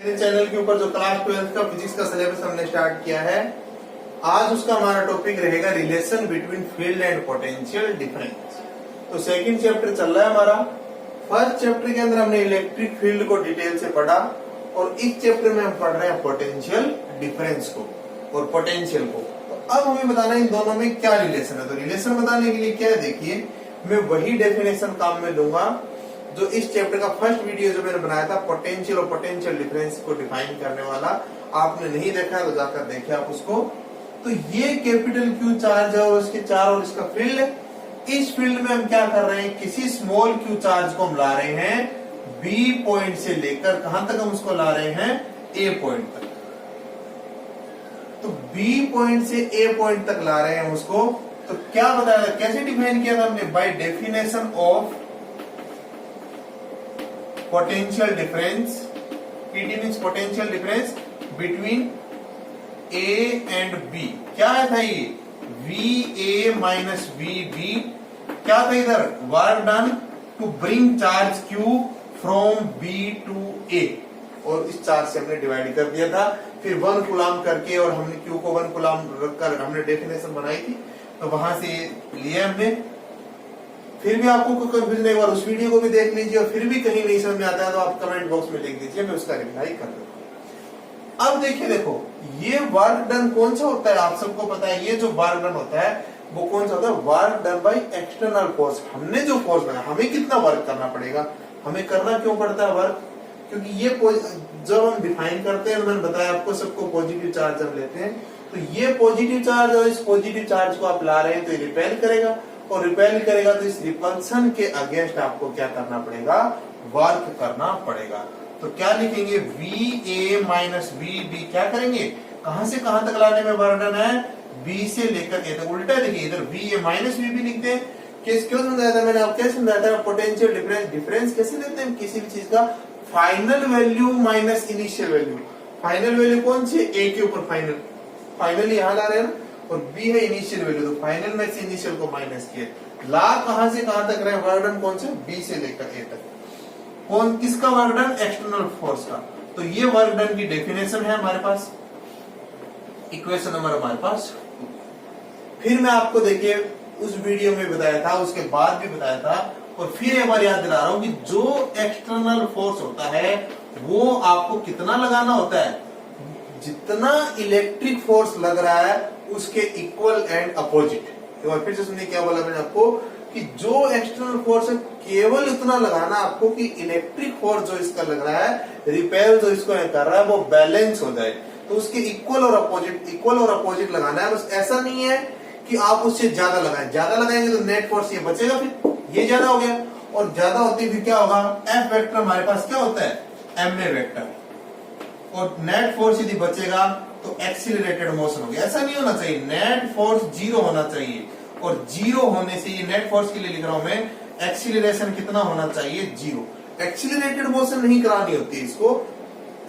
मेरे चैनल के ऊपर जो क्लास 12th का फिजिक्स का सिलेबस हमने स्टार्ट किया है, आज उसका हमारा टॉपिक रहेगा relation between field and potential difference. तो सेकंड चैप्टर चल रहा है हमारा। फर्स्ट चैप्टर के अंदर हमने इलेक्ट्रिक फील्ड को डिटेल से पढ़ा और इस चैप्टर में हम पढ़ रहे हैं पोटेंशियल डिफरेंस को और पोटेंशियल को। तो अब हमें बताना है इन दोनों में क्या रिलेशन है। तो रिलेशन बताने के लिए क्या है, देखिए मैं वही डेफिनेशन काम में लूंगा जो इस चैप्टर का फर्स्ट वीडियो जो मैंने बनाया था पोटेंशियल और पोटेंशियल डिफरेंस को डिफाइन करने वाला। आपने नहीं देखा है तो जाकर देखिए आप उसको। तो ये कैपिटल क्यू चार्ज है और उसके चार और इसका फील्ड है। इस फील्ड में हम क्या कर रहे हैं, किसी स्मॉल क्यू चार्ज को हम ला रहे हैं बी पॉइंट से लेकर कहां तक हम उसको ला रहे हैं, ए पॉइंट तक। तो बी पॉइंट से ए पॉइंट तक ला रहे हैं उसको। तो क्या बताया, कैसे डिफाइन किया था हमने, by definition of potential difference. PD means potential difference between A and B. क्या है था ये, V A minus V B. क्या था इधर, work done to bring charge Q from B to A और इस चार्ज से हमने डिवाइड कर दिया था। फिर 1 कूलम करके और हमने क्यू को 1 कूलम रखकर हमने डेफिनेशन बनाई थी। तो वहां से लिया हमने। फिर भी आपको कोई कंफ्यूजन, एक बार उस वीडियो को भी देख लीजिए और फिर भी कहीं नहीं समझ में आता है तो आप कमेंट बॉक्स में लिख दीजिए, मैं उसका रिप्लाई कर दूंगा। अब देखिए, देखो ये वर्क डन कौन सा होता है, आप सबको पता है ये जो वर्क डन होता है वो कौन सा होता है, work done by external force. हमने जो फोर्स बनाया, हमें कितना वर्क करना पड़ेगा, हमें करना क्यों पड़ता है वर्क, क्योंकि ये जब हम डिफाइन करते हैं, मैंने बताया आपको सबको पॉजिटिव चार्ज हम लेते हैं। तो ये पॉजिटिव चार्ज और इस पॉजिटिव चार्ज को आप ला रहे हैं तो ये रिपेल करेगा और रिपेल करेगा तो इस रिपल्सन के अगेंस्ट आपको क्या करना पड़ेगा, वर्क करना पड़ेगा। तो क्या लिखेंगे, V A minus V B. क्या करेंगे, कहां से कहां तक लाने में वर्क डन है, बी से लेकर ए तक। उल्टा देखिए, इधर V A minus V B लिखते हैं। क्यों समझाया था मैंने, आप क्या समझाया था, पोटेंशियल डिफरेंस। डिफरेंस कैसे लेते हैं, किसी भी चीज का final value minus initial value. Final value कौन सी, ए के ऊपर फाइनल, फाइनल यहां ला रहे हैं ना, और बी है इनिशियल वैल्यू। तो फाइनल में से इनिशियल को माइनस किए, ला कहां से कहां तक रहे, वर्क डन कौन से, बी से लेकर ए तक। कौन किसका वर्क डन, एक्सटर्नल फोर्स का। तो ये वर्क डन की डेफिनेशन है हमारे पास, इक्वेशन नंबर हमारे पास। फिर मैं आपको देखिए उस वीडियो में बताया था, उसके बाद भी बताया था और फिर एक बार याद दिला रहा हूं कि जो एक्सटर्नल फोर्स होता है वो आपको कितना लगाना होता है, जितना इलेक्ट्रिक फोर्स लग रहा है उसके इक्वल एंड अपोजिट। एक बार फिर से सुनिए क्या बोला मैंने आपको, कि जो एक्सटर्नल फोर्स है केवल इतना लगाना आपको कि इलेक्ट्रिक फोर्स जो इसका लग रहा है, रिपेल जो इसको कर रहा है, वो बैलेंस हो जाए। तो उसके इक्वल और अपोजिट लगाना है। बस ऐसा नहीं है कि आप उससे ज्यादा लगाएं, ज्यादा लगाएंगे तो नेट फोर्स ये बचेगा, फिर ये ज्यादा हो गया और ज्यादा होती फिर क्या होगा, एफ वेक्टर हमारे पास क्या होता है, एम ए वेक्टर, और नेट फोर्स यदि बचेगा तो एक्सीलरेटेड मोशन हो गया। ऐसा नहीं होना चाहिए, नेट फोर्स 0 होना चाहिए और 0 होने से, ये नेट फोर्स के लिए लिख रहा हूं मैं, एक्सीलरेशन कितना होना चाहिए, 0। एक्सीलरेटेड मोशन नहीं करानी होती है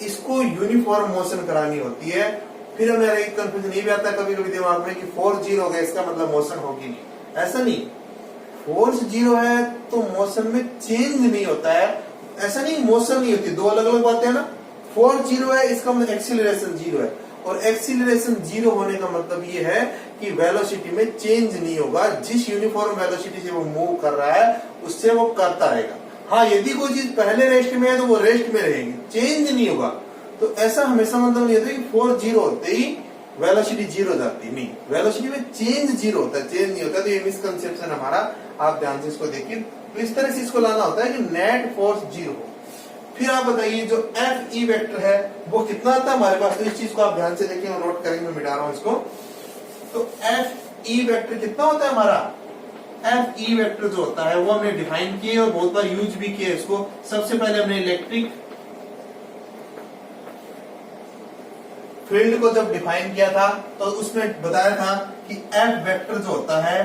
इसको यूनिफॉर्म मोशन करानी होती है। फिर हमें एक कंफ्यूजन ये भी आता है कभी कभी दिमाग में कि फोर्स 0 हो गया इसका मतलब मोशन होगी नहीं। ऐसा नहीं, फोर्स 0 है तो मोशन में चेंज नहीं होता है। ऐसा नहीं मोशन नहीं होती, दो अलग अलग बातें हैं ना। फोर्स 0 है इसका मतलब एक्सीलरेशन 0 है, और एक्सीलरेशन 0 होने का मतलब ये है कि वेलोसिटी में चेंज नहीं होगा। जिस यूनिफॉर्म वेलोसिटी से वो मूव कर रहा है उससे वो करता रहेगा। हाँ, यदि कोई चीज पहले रेस्ट में है तो वो रेस्ट में रहेगी, चेंज नहीं होगा। तो ऐसा हमेशा मतलब नहीं होता कि फोर्स 0 होते ही वेलोसिटी 0 हो जाती, नहीं, वेलोसिटी में चेंज 0 होता है, चेंज नहीं होता। तो ये मिसकंसेप्शन हमारा, आप ध्यान से इसको देखिए। तो इस तरह से इसको लाना होता है कि नेट फोर्स 0 हो। फिर आप बताइए जो एफ ई वेक्टर है वो कितना आता है हमारे पास, तो इस चीज को आप ध्यान से देखिए और नोट करेंगे, मैं मिटा रहा हूं इसको। तो एफ ई वेक्टर कितना होता है हमारा, एफ ई वेक्टर जो होता है वो हमने डिफाइन किए और बहुत बार यूज भी किए इसको। सबसे पहले हमने इलेक्ट्रिक फील्ड को जब डिफाइन किया था तो उसमें बताया था कि एफ वेक्टर जो होता है,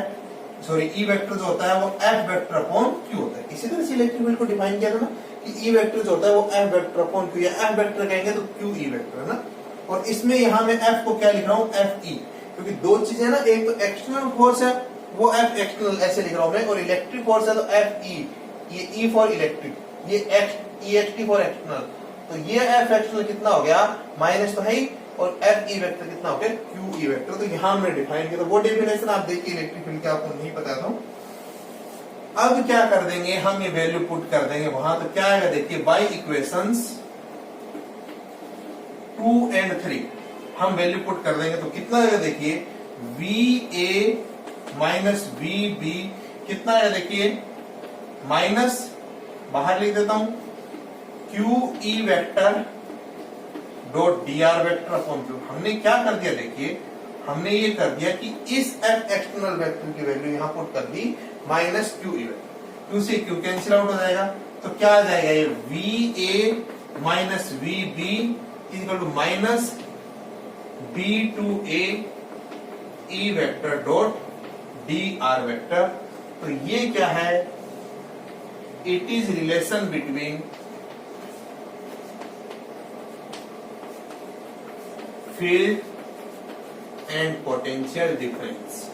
सॉरी ई वेक्टर जो होता है वो एफ वेक्टर अपॉन क्यू होता है। इसी तरह से इलेक्ट्रिक फील्ड को डिफाइन किया था ना कि ई वेक्टर जो होता है वो एफ वेक्टर अपॉन क्यू, या एफ वेक्टर कहेंगे तो क्यू ई वेक्टर है ना। और इसमें यहां मैं एफ को क्या लिख रहा हूं, एफ ई, क्योंकि दो चीजें ना, एक तो एक्सटर्नल फोर्स है वो एफ एक्सटर्नल ऐसे लिख रहा हूं मैं, और इलेक्ट्रिक फोर्स है तो एफ ई, ये ई फॉर इलेक्ट्रिक, ये x E x T for external, तो ये एफ एक्सटर्नल कितना हो गया, माइनस तो है ही, और एफ ई वेक्टर कितना हो गया, क्यू ई वेक्टर। तो यहां हमने डिफाइन किया, तो वो डेफिनेशन आप देखिए इलेक्ट्रिक फील्ड का, आपको नहीं पता था। अब क्या कर देंगे हम, ये वैल्यू पुट कर देंगे वहां, तो क्या आएगा देखिए, बाई इक्वेशंस 2 and 3 हम वैल्यू पुट कर देंगे, तो कितना आएगा देखिए, V A minus V B कितना आएगा देखिए, माइनस बाहर लिख देता हूं, Q E vector dot D R vector upon Q. हमने क्या कर दिया देखिए, हमने ये कर दिया कि इस एफ एक्सटर्नल वेक्टर की वैल्यू यहां पुट कर दी, minus Q E vector, Q से क्यू कैंसिल आउट हो जाएगा, तो क्या आ जाएगा ये V A minus V B equal to minus B to A E vector dot D R vector. तो ये क्या है, it is relation between field and potential difference.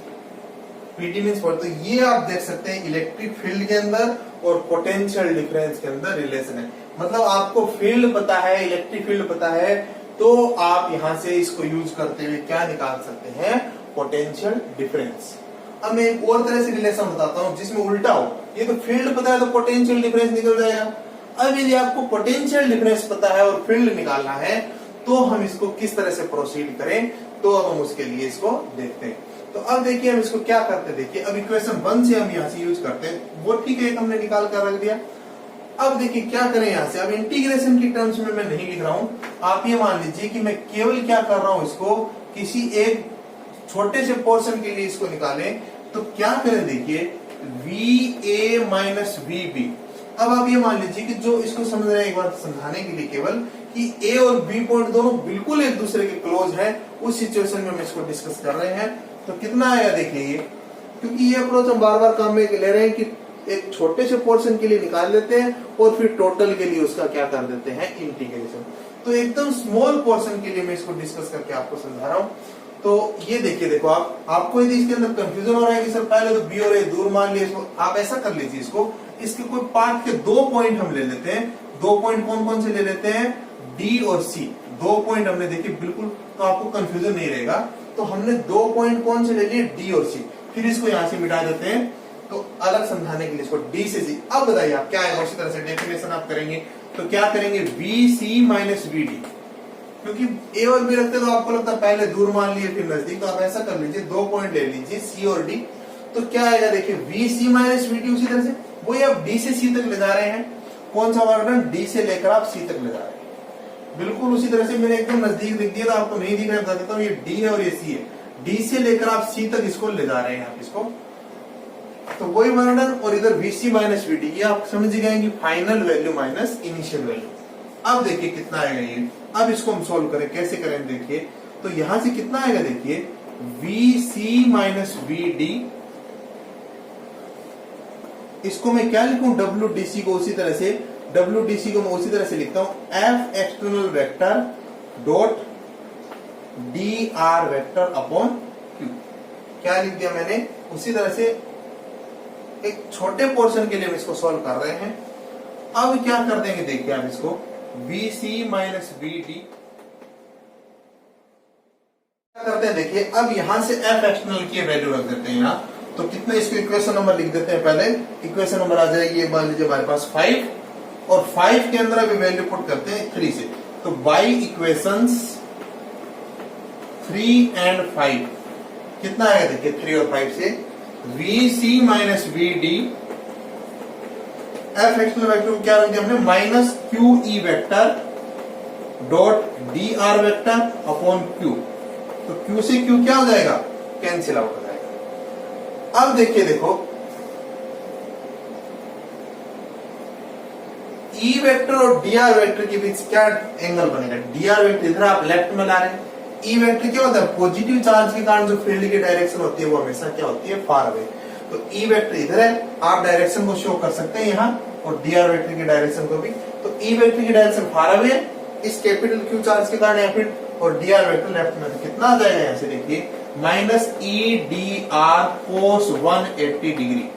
PD means for, तो ये आप देख सकते हैं इलेक्ट्रिक फील्ड के अंदर और पोटेंशियल डिफरेंस के अंदर रिलेशन है। मतलब आपको फील्ड पता है, इलेक्ट्रिक फील्ड पता है, तो आप यहां से इसको यूज करते हुए क्या निकाल सकते हैं, पोटेंशियल डिफरेंस। अब मैं एक और तरह से रिलेशन बताता हूं जिसमें उल्टा हो, ये तो फील्ड पता है तो पोटेंशियल डिफरेंस निकल जाएगा। अब यदि आपको पोटेंशियल डिफरेंस पता है और फील्ड निकालना है, तो हम इसको किस तरह से प्रोसीड करें, तो अब हम उसके लिए इसको देखते हैं। तो अब देखिए हम इसको क्या करते हैं, देखिए अब इक्वेशन 1 से हम यहाँ से यूज करते हैं, वो ठीक है, हमने निकाल कर रख दिया। अब देखिए क्या करें यहाँ से, अब इंटीग्रेशन की टर्म्स में मैं नहीं लिख रहा हूं, आप ये मान लीजिए कि मैं केवल क्या कर रहा हूं, इसको किसी एक छोटे से पोर्शन के लिए इसको निकालें। तो क्या करें देखिए, V A minus V B. अब आप ये मान लीजिए कि जो इसको समझ रहे हैं, एक बार समझाने के लिए केवल, कि ए और बी पॉइंट दोनों बिल्कुल एक दूसरे के क्लोज हैं, उस सिचुएशन में हम इसको डिस्कस कर रहे हैं। तो कितना आएगा देखिए ये, क्योंकि ये अप्रोच हम बार बार काम में ले रहे हैं कि एक छोटे से पोर्शन के लिए निकाल लेते हैं और फिर टोटल के लिए उसका क्या कर देते हैं, इंटीग्रेशन। तो एकदम स्मॉल पोर्शन के लिए मैं इसको डिस्कस करके आपको समझा रहा हूं। तो ये देखिए, देखो आपको यदि इसके अंदर कंफ्यूजन हो रहा है कि सर पहले तो बी और ए दूर मान लिए, इसको आप ऐसा कर लीजिए, इसको इसके कोई पार्ट के 2 पॉइंट हम ले लेते हैं। 2 पॉइंट कौन कौन से ले लेते हैं, डी और सी। 2 पॉइंट हमने देखिए बिल्कुल, तो आपको कंफ्यूजन नहीं रहेगा। तो हमने 2 पॉइंट कौन से ले लिए, डी और सी। फिर इसको यहां से मिटा देते हैं, तो अलग समझाने के लिए इसको डी से सी। अब बताइए आप क्या है, उसी तरह से डेफिनेशन आप करेंगे, तो क्या करेंगे, V C minus V D. क्योंकि ए और बी रखते तो आपको लगता है पहले दूर मान लिए फिर नजदीक, तो आप ऐसा कर लीजिए, 2 पॉइंट ले लीजिए सी और डी। तो क्या आएगा देखिए, V C minus V D. उसी तरह से वही आप डी से सी तक ले जा रहे हैं, कौन सा वर्णन, डी से लेकर आप सी तक ले जा रहे हैं। बिल्कुल उसी तरह से मैंने एकदम नजदीक लिख दिया, तो आपको नहीं दिख रहा है, बता देता हूँ, ये डी है और ये सी है। डी से लेकर आप सी तक इसको ले जा रहे हैं आप इसको, तो वही वर्णन। और इधर वीसी माइनस वीडी, ये आप समझ गए कि final value minus initial value. अब देखिए कितना आएगा ये, अब इसको हम सोल्व करें, कैसे करें देखिए। तो यहां से कितना आएगा देखिए, V C minus V D. इसको मैं क्या लिखूं, डब्ल्यू डी सी को उसी तरह से, डब्ल्यू डी सी को मैं उसी तरह से लिखता हूं, F external vector dot D R vector upon Q. क्या लिख दिया मैंने, उसी तरह से एक छोटे पोर्शन के लिए हम इसको सॉल्व कर रहे हैं। अब क्या कर देंगे देखिए आप इसको, B C minus B D क्या करते हैं देखिए। अब यहां से एफ एक्सटर्नल की वैल्यू रख देते हैं यहाँ, तो कितने, इसको इक्वेशन नंबर लिख देते हैं पहले। इक्वेशन नंबर आ जाएगी, ये मान लीजिए हमारे पास 5, और 5 के अंदर अभी वैल्यू पुट करते हैं 3 से। तो बाई इक्वेशंस 3 and 5 कितना आएगा देखिए, 3 और 5 से V C minus V D. F external vector को क्या रख दिया हमने, minus Q E vector dot D R vector upon Q. तो क्यू से क्यू क्या हो जाएगा, कैंसिल आउट हो जाएगा। अब देखिए, देखो ई वेक्टर और डी आर वेक्टर के बीच क्या एंगल बनेगा, डी आर वेक्टर इधर आप लेफ्ट में ला रहे हैं, ई वेक्टर क्या होता है, पॉजिटिव चार्ज के कारण जो फील्ड की डायरेक्शन होती है वो हमेशा क्या होती है, फार अवे। तो ई वेक्टर इधर है, आप डायरेक्शन को शो कर सकते हैं यहाँ, और डी आर वेक्टर की डायरेक्शन को भी। तो ई वेक्टर की डायरेक्शन फार अवे है इस कैपिटल क्यू चार्ज के कारण, या फिर, और डी आर वेक्टर लेफ्ट में। तो कितना आ जाएगा यहाँ से देखिए, माइनस ई डी आर कोस 180 डिग्री।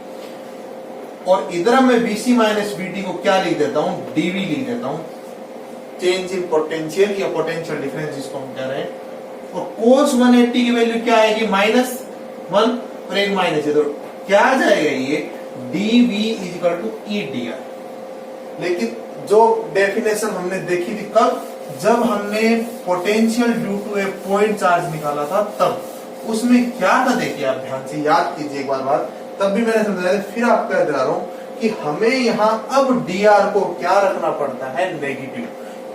और इधर मैं बीसी माइनस बीटी को क्या लिख देता हूं, डीवी लिख देता हूं। चेंज इन पोटेंशियल या पोटेंशियल डिफरेंस जिसको हम कह रहे हैं। और कोस 180 की वैल्यू क्या आएगी, -1 और एक माइनस है, तो क्या आ जाएगा ये dv = e dr। लेकिन जो डेफिनेशन हमने देखी थी कब, जब हमने potential due to a point charge निकाला था तब, उसमें क्या था देखिए आप ध्यान से याद कीजिए एक बार, तब भी मैंने समझाया था, फिर आपको याद दिला रहा हूं कि हमें यहाँ अब dr को क्या रखना पड़ता है, नेगेटिव।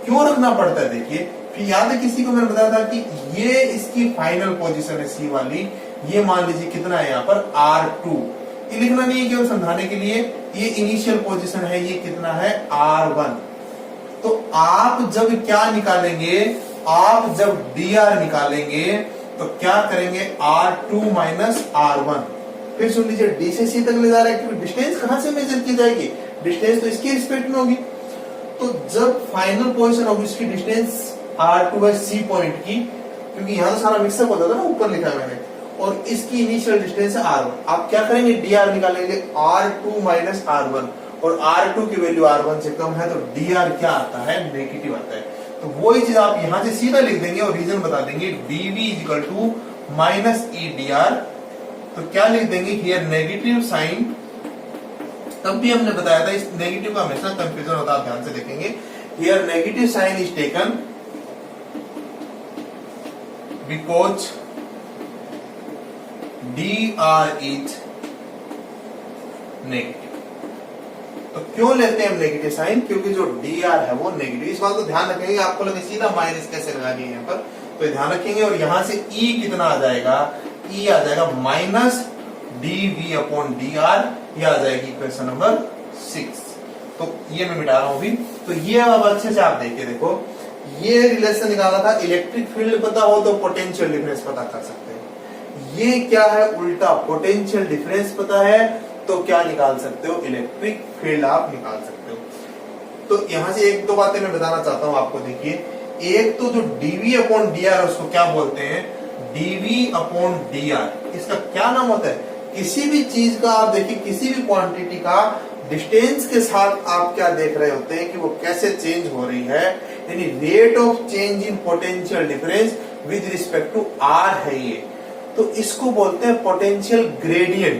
क्यों रखना पड़ता है देखिए, फिर याद है किसी को मैंने बताया था कि ये इसकी फाइनल पोजीशन है सी वाली, ये मान लीजिए कितना है यहाँ पर R2, ये लिखना नहीं है केवल समझाने के लिए, ये इनिशियल पोजीशन है, ये कितना है R1। तो आप जब क्या निकालेंगे, आप जब dr निकालेंगे तो क्या करेंगे, R2 - R1। फिर सुन लीजिए, D से C तक ले जा रहे हैं, क्योंकि डिस्टेंस कहां से मेजर की जाएगी, डिस्टेंस तो इसकी रिस्पेक्ट में होगी। तो जब फाइनल पोजीशन होगी उसकी डिस्टेंस R2 है C पॉइंट की, क्योंकि यहां सारा मिक्सअप होता था ना, ऊपर लिखा है मैंने, और इसकी इनिशियल डिस्टेंस है R1। आप क्या करेंगे, dr निकालेंगे, R2 - R1, और R2 की वैल्यू R1 से कम है, तो dr क्या आता है, नेगेटिव आता है। तो वही चीज आप यहां से सीधा लिख देंगे और रीजन बता देंगे, dv = -e dr। तो क्या लिख देंगे, हियर नेगेटिव साइन, तब भी हमने बताया था इस नेगेटिव का हमेशा कंफ्यूजन होता है, आप ध्यान से देखेंगे, here negative sign is taken because dr is negative. तो क्यों लेते हैं हम नेगेटिव साइन, क्योंकि जो dr है वो नेगेटिव। इस बात को ध्यान रखेंगे, आपको लगे सीधा माइनस कैसे लगा दिए यहाँ पर, तो ध्यान रखेंगे। और यहां से e कितना आ जाएगा, e आ जाएगा -dv/dr, ये आ जाएगी क्वेश्चन नंबर 6। तो ये मैं मिटा रहा हूं अभी। तो ये अब अच्छे से आप देखिए, देखो ये रिलेशन निकाला था, इलेक्ट्रिक फील्ड पता हो तो पोटेंशियल डिफरेंस पता कर सकते हैं। ये क्या है उल्टा, पोटेंशियल डिफरेंस पता है तो क्या निकाल सकते हो, इलेक्ट्रिक फील्ड आप निकाल सकते हो। तो यहां से एक दो बातें मैं बताना चाहता हूं आपको, देखिए एक तो जो dv/dr है उसको क्या बोलते हैं, dv/dr, इसका क्या नाम होता है, किसी भी चीज का आप देखिए, किसी भी क्वांटिटी का डिस्टेंस के साथ आप क्या देख रहे होते हैं कि वो कैसे चेंज हो रही है, यानी rate of change in potential difference with respect to r है ये। तो इसको बोलते हैं पोटेंशियल ग्रेडियंट।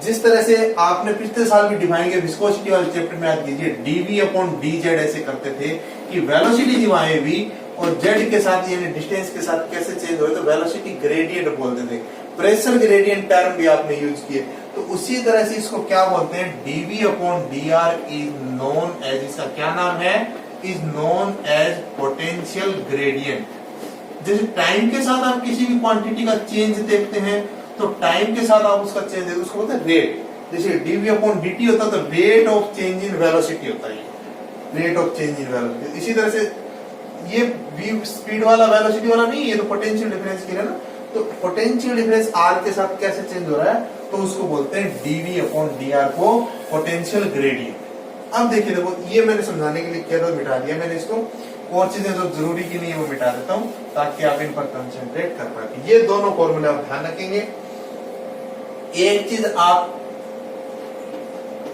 जिस तरह से आपने पिछले साल भी डिफाइन किया विस्कोसिटी वाले चैप्टर में, याद कीजिए dv/dz ऐसे करते थे कि वेलोसिटी थी वहां v और z के साथ यानी डिस्टेंस के साथ कैसे चेंज हो रहे, तो वेलोसिटी ग्रेडियंट बोलते थे। प्रेशर ग्रेडियंट टर्म भी आपने यूज किए। तो उसी तरह से इसको क्या बोलते हैं, dv/dr इज नोन एज, इसका क्या नाम है, is known as potential gradient. जैसे टाइम के साथ आप किसी भी क्वांटिटी का चेंज देखते हैं, तो टाइम के साथ आप उसका चेंज देखते, उसको बोलते हैं रेट। जैसे dv/dt होता है तो rate of change in velocity होता है, rate of change in velocity. इसी तरह से ये v स्पीड वाला वेलोसिटी वाला नहीं, ये तो पोटेंशियल डिफरेंस की है ना। तो पोटेंशियल डिफरेंस r के साथ कैसे चेंज हो रहा है, तो उसको बोलते हैं dv/dr को पोटेंशियल ग्रेडियंट। अब देखिए, देखो ये मैंने समझाने के लिए केवल मिटा दिया मैंने इसको, और चीजें जो जरूरी की नहीं है वो मिटा देता हूं ताकि आप इन पर कंसंट्रेट कर पाए। ये दोनों फॉर्मूले आप ध्यान रखेंगे। एक चीज आप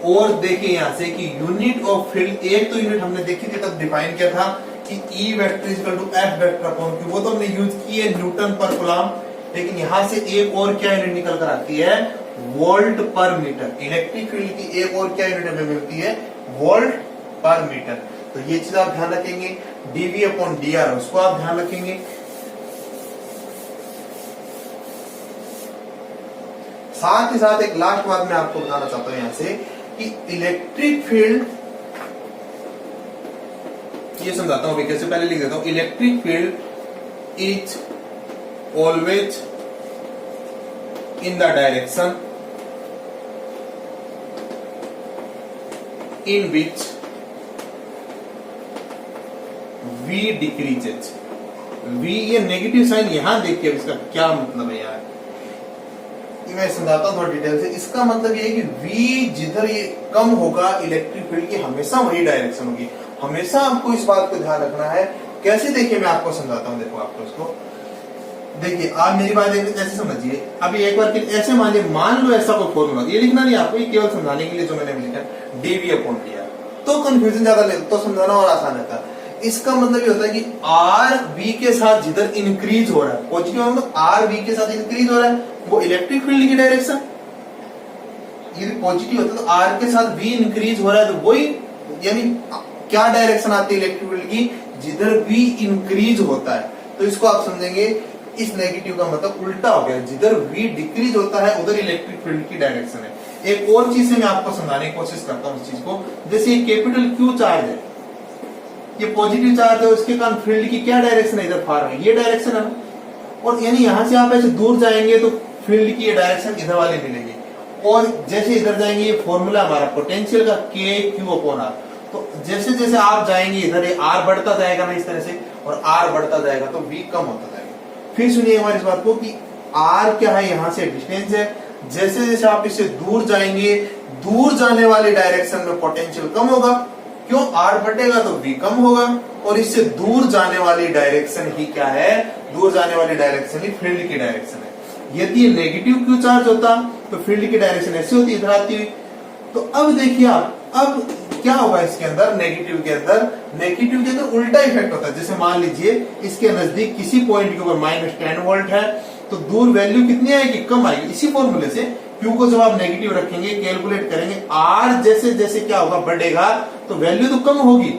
और देखिए यहां से कि यूनिट ऑफ फील्ड, एक तो यूनिट हमने देखी थी तब डिफाइन किया था कि E vector equal to F vector upon Q, वो तो हमने यूज की है न्यूटन पर कूलम। लेकिन यहां से एक और क्या यूनिट निकल कर आती है, वोल्ट पर मीटर। इलेक्ट्रिक फील्ड की एक और क्या यूनिट हमें मिलती है, वोल्ट पर मीटर। तो ये चीज आप ध्यान रखेंगे। dv/dr उसको आप ध्यान रखेंगे। साथ ही साथ एक लास्ट बात मैं आपको बताना चाहता हूं यहां से कि इलेक्ट्रिक फील्ड, ये समझाता हूं अभी कैसे, पहले लिख देता हूं। Electric field is always in the direction in which v decreases. v, ये नेगेटिव साइन यहां देखिए, इसका क्या मतलब है यार, मैं समझाता हूं थोड़ा डिटेल से। इसका मतलब ये है कि v जिधर ये कम होगा इलेक्ट्रिक फील्ड की, हमेशा वही डायरेक्शन होगी। हमेशा आपको इस बात को ध्यान रखना है। कैसे, देखिए मैं आपको समझाता हूं। देखो आपको इसको देखिए, आप मेरी बात ऐसे समझिए। अभी एक बार ऐसे मान लो ऐसा कोई फॉर्मूला, ये लिखना नहीं आपको, ये केवल समझाने के लिए जो मैंने लिखा dv/dr। तो कंफ्यूजन ज्यादा ले तो समझाना और आसान रहता है। इसका मतलब ये होता है कि आर बी के साथ जिधर इंक्रीज हो रहा है, पॉजिटिव मतलब आर बी के साथ इंक्रीज हो रहा है, वो इलेक्ट्रिक फील्ड की डायरेक्शन, यदि पॉजिटिव होता है तो आर के साथ बी इंक्रीज हो रहा है तो वही, यानी क्या डायरेक्शन आती है इलेक्ट्रिक फील्ड की, जिधर बी इंक्रीज होता है। तो इसको आप समझेंगे इस नेगेटिव का मतलब उल्टा हो गया, जिधर v डिक्रीज होता है उधर इलेक्ट्रिक फील्ड की डायरेक्शन है। एक और चीज से मैं आपको समझाने की कोशिश करता हूं इस चीज को, जैसे ये कैपिटल Q चार्ज है, ये पॉजिटिव चार्ज है, उसके कारण फील्ड की क्या डायरेक्शन है, इधर फार में ये डायरेक्शन है, और यानी यहां से आप ऐसे दूर जाएंगे तो फील्ड की ये डायरेक्शन इधर वाली मिलेगी, और जैसे इधर जाएंगे ये फॉर्मूला हमारा पोटेंशियल का KQ/R, तो जैसे जैसे आप जाएंगे इधर ये R बढ़ता जाएगा ना इस तरह से, और R बढ़ता जाएगा तो V कम होता जाएगा। फिर सुनिए हमारी इस बात को कि R क्या है, यहां से डिस्टेंस है, जैसे जैसे आप इससे दूर जाएंगे, दूर जाने वाली डायरेक्शन में पोटेंशियल कम होगा, क्यों, R बढ़ेगा तो V कम होगा, और इससे दूर जाने वाली डायरेक्शन ही क्या है, दूर जाने वाली डायरेक्शन ही फील्ड की डायरेक्शन है। यदि नेगेटिव Q चार्ज होता तो फील्ड की डायरेक्शन ऐसी होती, इधर आती हुई। तो अब देखिए आप, अब क्या होगा इसके अंदर, नेगेटिव के अंदर उल्टा इफेक्ट होता है। जैसे मान लीजिए इसके नजदीक किसी पॉइंट के ऊपर -10 वोल्ट है, तो दूर वैल्यू कितनी आएगी, कम आएगी। इसी फॉर्मूले से Q को जब आप नेगेटिव रखेंगे, कैलकुलेट करेंगे, R जैसे जैसे क्या होगा, बढ़ेगा तो वैल्यू तो कम होगी।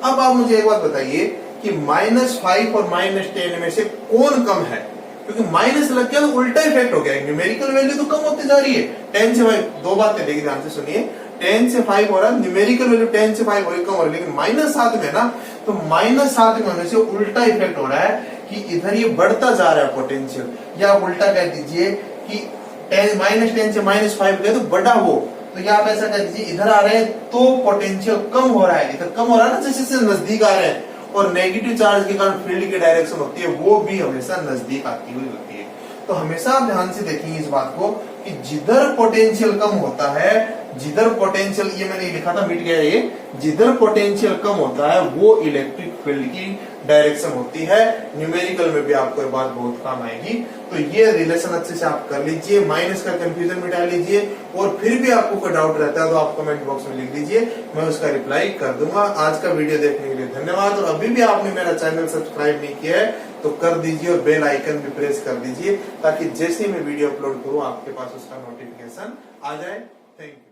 अब आप मुझे एक बात बताइए कि -5 और -10 में से कौन कम है, क्योंकि माइनस लग गया तो उल्टा इफेक्ट हो गया, न्यूमेरिकल वैल्यू तो कम होती जा रही है। 10 से 5, दो बातें देखिए ध्यान से सुनिए, 10 से 5 हो रहा है, न्यूमेरिकल वैल्यू 10 से 5 हो रही, कम हो रही, लेकिन -7 में ना, तो -7 में होने से उल्टा इफेक्ट हो रहा है कि इधर ये बढ़ता जा रहा है पोटेंशियल, या आप उल्टा कह दीजिए कि -10 से -5 गए तो बड़ा हो, तो या आप ऐसा कह दीजिए इधर आ रहे हैं तो पोटेंशियल कम हो रहा है, इधर कम हो रहा है ना, जैसे जैसे नजदीक आ रहे हैं, और नेगेटिव चार्ज के कारण फील्ड की डायरेक्शन होती है वो भी हमेशा नजदीक आती हुई होती है। तो हमेशा आप ध्यान से देखेंगे इस बात को कि जिधर पोटेंशियल कम होता है, जिधर पोटेंशियल, ये मैंने लिखा था मिट गया ये, जिधर पोटेंशियल कम होता है वो इलेक्ट्रिक फील्ड की डायरेक्शन होती है। न्यूमेरिकल में भी आपको ये बात बहुत काम आएगी। तो ये रिलेशन अच्छे से आप कर लीजिए, माइनस का कंफ्यूजन मिटा लीजिए, और फिर भी आपको कोई डाउट रहता है तो आप कमेंट बॉक्स में लिख दीजिए, मैं उसका रिप्लाई कर दूंगा। आज का वीडियो देखने के लिए धन्यवाद, और अभी भी आपने मेरा चैनल सब्सक्राइब नहीं किया है तो कर दीजिए, और बेल आइकन भी प्रेस कर दीजिए, ताकि जैसे मैं वीडियो अपलोड करूं आपके पास उसका नोटिफिकेशन आ जाए। Thank you.